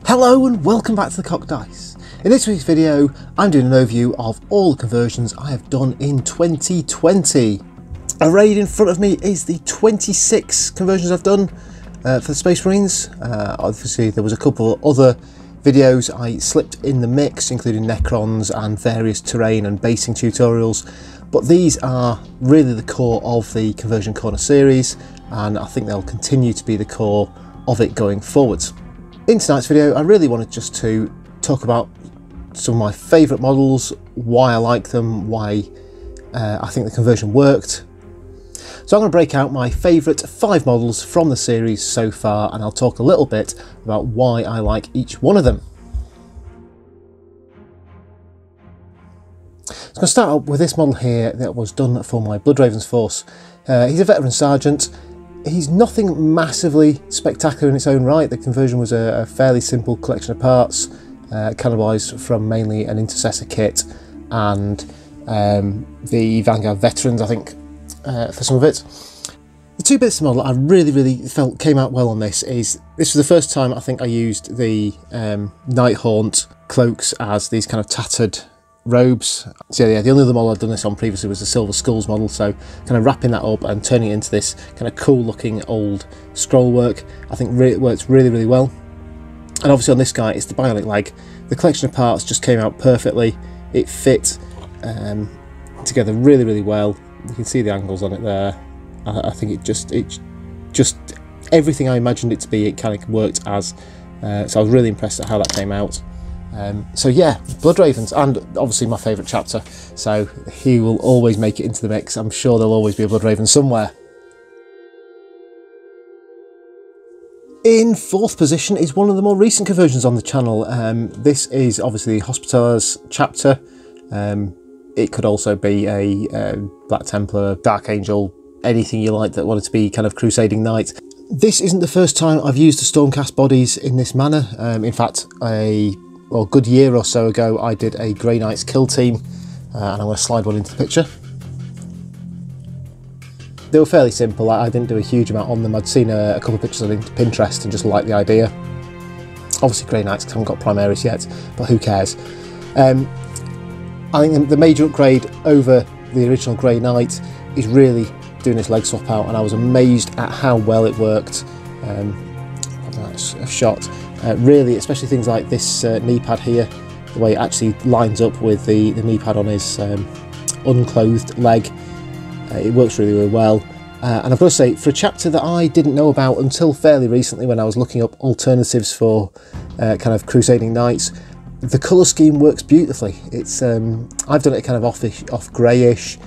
Hello and welcome back to the Cock Dice. In this week's video, I'm doing an overview of all the conversions I have done in 2020. Arrayed in front of me is the 26 conversions I've done for the Space Marines. Obviously there was a couple of other videos I slipped in the mix, including Necrons and various terrain and basing tutorials, but these are really the core of the Conversion Corner series, and I think they'll continue to be the core of it going forwards. In tonight's video, I really wanted just to talk about some of my favourite models, why I like them, why I think the conversion worked. So I'm going to break out my favourite 5 models from the series so far, and I'll talk a little bit about why I like each one of them. So I'm going to start out with this model here that was done for my Blood Ravens force. He's a veteran sergeant. He's nothing massively spectacular in its own right. The conversion was a fairly simple collection of parts, cannibalised from mainly an Intercessor kit and the Vanguard Veterans, I think, for some of it. The 2 bits of the model I really felt came out well on this was the first time I think I used the Nighthaunt cloaks as these kind of tattered robes. So yeah, the only other model I'd done this on previously was the Silver Skulls model, so kind of wrapping that up and turning it into this kind of cool looking old scroll work, I think it works really well. And obviously on this guy, it's the bionic leg. The collection of parts just came out perfectly. It fit together really well. You can see the angles on it there. I think it just everything I imagined it to be, it kind of worked as. So I was really impressed at how that came out. So yeah, Blood Ravens, and obviously my favourite chapter, so he will always make it into the mix. I'm sure there'll always be a Blood Raven somewhere. In 4th position is one of the more recent conversions on the channel. This is obviously the Hospital's chapter. It could also be a Black Templar, Dark Angel, anything you like that wanted to be kind of Crusading Knight. This isn't the first time I've used the Stormcast bodies in this manner. In fact, a good year or so ago, I did a Grey Knights kill team, and I'm going to slide one into the picture. They were fairly simple. I didn't do a huge amount on them. I'd seen a couple of pictures on Pinterest and just liked the idea. Obviously Grey Knights, because I haven't got Primaris yet, but who cares? I think the major upgrade over the original Grey Knight is really doing this leg swap out, and I was amazed at how well it worked. That's a shot. Really, especially things like this knee pad here, the way it actually lines up with the knee pad on his unclothed leg. It works really well. And I've got to say, for a chapter that I didn't know about until fairly recently when I was looking up alternatives for kind of Crusading Knights, the colour scheme works beautifully. It's I've done it kind of off greyish.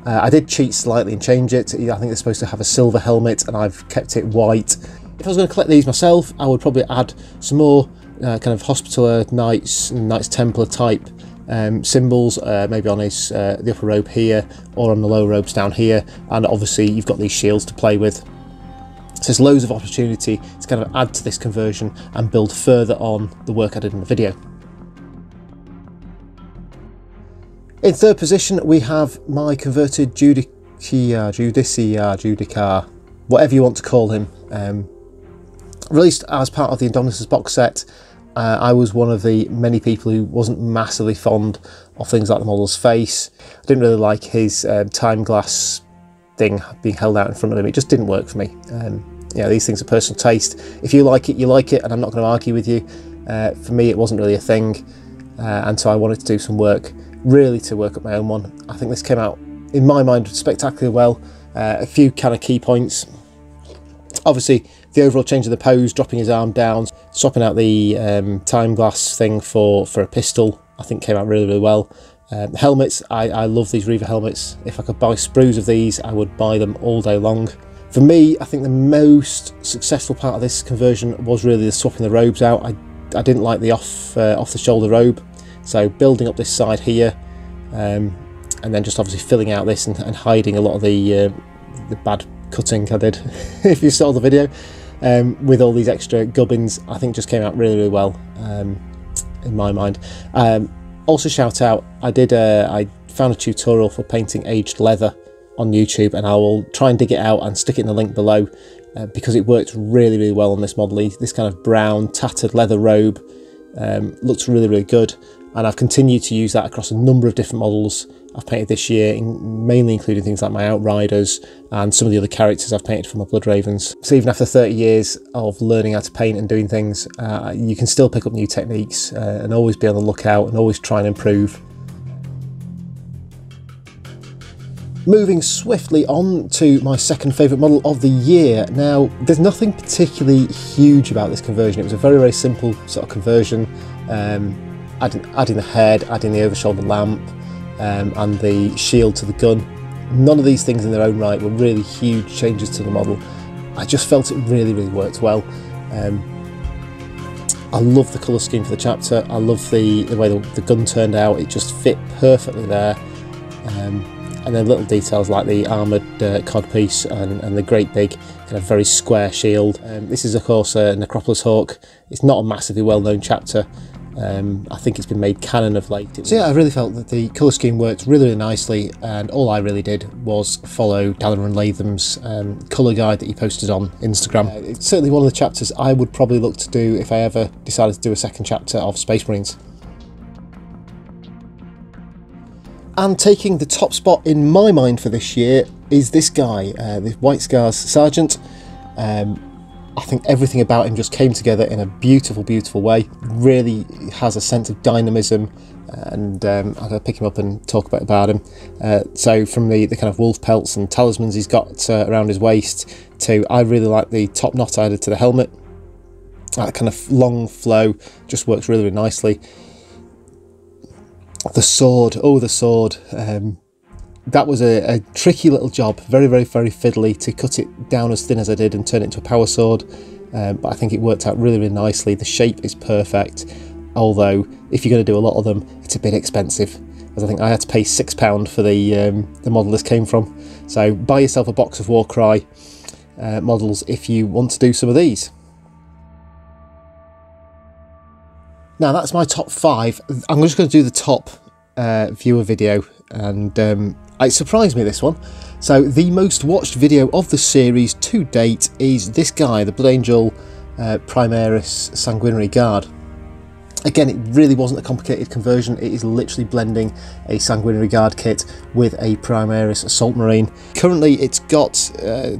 I did cheat slightly and change it. I think they're supposed to have a silver helmet, and I've kept it white. If I was going to collect these myself, I would probably add some more kind of Hospitaller Knights, Knights Templar type symbols, maybe on his the upper robe here, or on the lower robes down here, and obviously you've got these shields to play with. So there's loads of opportunity to kind of add to this conversion and build further on the work I did in the video. In 3rd position, we have my converted Judicar, whatever you want to call him. Released as part of the Indominus box set. I was one of the many people who wasn't massively fond of things like the model's face. I didn't really like his time glass thing being held out in front of him. It just didn't work for me. You know, these things are personal taste. If you like it, you like it, and I'm not going to argue with you. For me, it wasn't really a thing, and so I wanted to do some work, really to work up my own one. I think this came out, in my mind, spectacularly well. A few kind of key points. Obviously, the overall change of the pose, dropping his arm down, swapping out the time glass thing for a pistol, I think came out really well. Helmets, I love these Reaver helmets. If I could buy sprues of these, I would buy them all day long. For me, I think the most successful part of this conversion was really the swapping the robes out. I didn't like the off the shoulder robe, so building up this side here, and then just obviously filling out this and hiding a lot of the bad cutting I did, if you saw the video, with all these extra gubbins, I think just came out really well, in my mind. Also shout out, I found a tutorial for painting aged leather on YouTube, and I will try and dig it out and stick it in the link below because it worked really, really well on this model. This kind of brown tattered leather robe looks really, really good, and I've continued to use that across a number of different models I've painted this year, mainly including things like my Outriders and some of the other characters I've painted for my Blood Ravens. So even after 30 years of learning how to paint and doing things, you can still pick up new techniques and always be on the lookout and always try and improve. Moving swiftly on to my second favourite model of the year. Now, there's nothing particularly huge about this conversion. It was a very, very simple sort of conversion, adding the head, adding the over-shoulder lamp, and the shield to the gun. None of these things in their own right were really huge changes to the model. I just felt it really, really worked well. I love the colour scheme for the chapter. I love the way the gun turned out. It just fit perfectly there. And then little details like the armoured codpiece and the great big kind of very square shield. This is of course a Necropolis Hawk. It's not a massively well-known chapter. I think it's been made canon of late. So yeah, I really felt that the colour scheme worked really, really nicely, and all I really did was follow Daliran Latham's colour guide that he posted on Instagram. It's certainly one of the chapters I would probably look to do if I ever decided to do a second chapter of Space Marines. And taking the top spot in my mind for this year is this guy, the White Scars Sergeant. I think everything about him just came together in a beautiful, beautiful way. Really has a sense of dynamism, and I'm going to pick him up and talk a bit about him. So from the kind of wolf pelts and talismans he's got around his waist, to I really like the top knot I added to the helmet. That kind of long flow just works really, really nicely. The sword, oh the sword, that was a tricky little job, very, very, very fiddly to cut it down as thin as I did and turn it into a power sword, but I think it worked out really, really nicely. The shape is perfect, although if you're going to do a lot of them, it's a bit expensive, as I think I had to pay £6 for the model this came from. So buy yourself a box of Warcry models if you want to do some of these. Now that's my top 5. I'm just going to do the top viewer video, and it surprised me, this one. So the most watched video of the series to date is this guy, the Blood Angel Primaris Sanguinary Guard. Again, it really wasn't a complicated conversion. It is literally blending a Sanguinary Guard kit with a Primaris Assault Marine. Currently it's got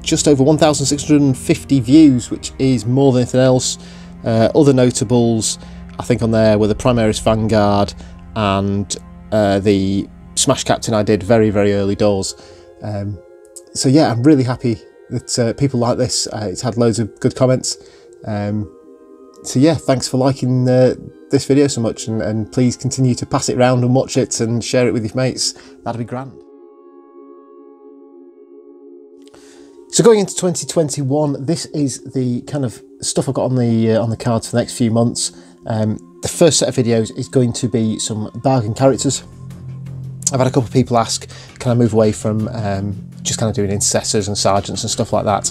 just over 1,650 views, which is more than anything else. Other notables I think on there were the Primaris Vanguard and the Smash Captain I did very, very early doors. So yeah, I'm really happy that people like this. It's had loads of good comments. So yeah, thanks for liking this video so much, and please continue to pass it around and watch it and share it with your mates. That'd be grand. So going into 2021, this is the kind of stuff I've got on the cards for the next few months. The first set of videos is going to be some bargain characters. I've had a couple of people ask, can I move away from just kind of doing intercessors and sergeants and stuff like that?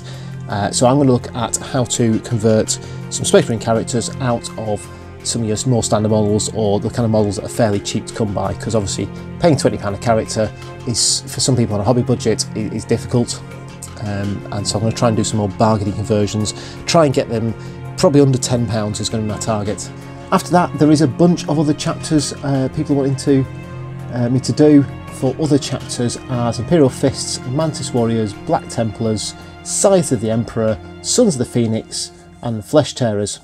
So I'm going to look at how to convert some Space Marine characters out of some of your more standard models, or the kind of models that are fairly cheap to come by, because obviously paying £20 a character is, for some people on a hobby budget, is difficult. And so I'm going to try and do some more bargaining conversions, try and get them probably under £10 is going to be my target. After that, there is a bunch of other chapters people are wanting to me to do for other chapters, as Imperial Fists, Mantis Warriors, Black Templars, Scythe of the Emperor, Sons of the Phoenix, and Flesh Tearers.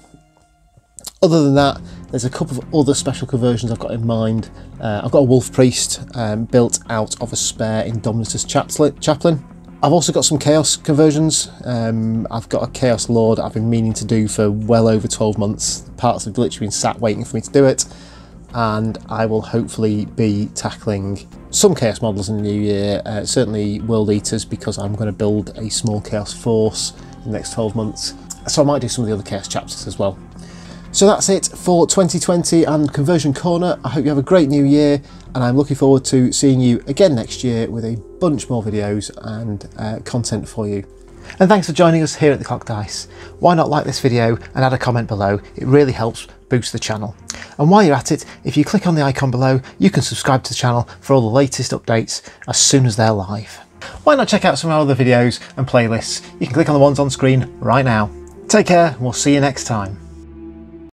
Other than that, there's a couple of other special conversions I've got in mind. I've got a Wolf Priest built out of a spare Indomitus Chaplain. I've also got some Chaos conversions. I've got a Chaos Lord I've been meaning to do for well over 12 months. Parts have literally been sat waiting for me to do it, and I will hopefully be tackling some Chaos models in the new year, certainly World Eaters, because I'm going to build a small Chaos force in the next 12 months. So I might do some of the other Chaos chapters as well. So that's it for 2020 and Conversion Corner. I hope you have a great new year, and I'm looking forward to seeing you again next year with a bunch more videos and content for you. And thanks for joining us here at the Cocked Dice. Why not like this video and add a comment below? It really helps boost the channel. And while you're at it, if you click on the icon below, you can subscribe to the channel for all the latest updates as soon as they're live. Why not check out some of our other videos and playlists? You can click on the ones on screen right now. Take care, and we'll see you next time.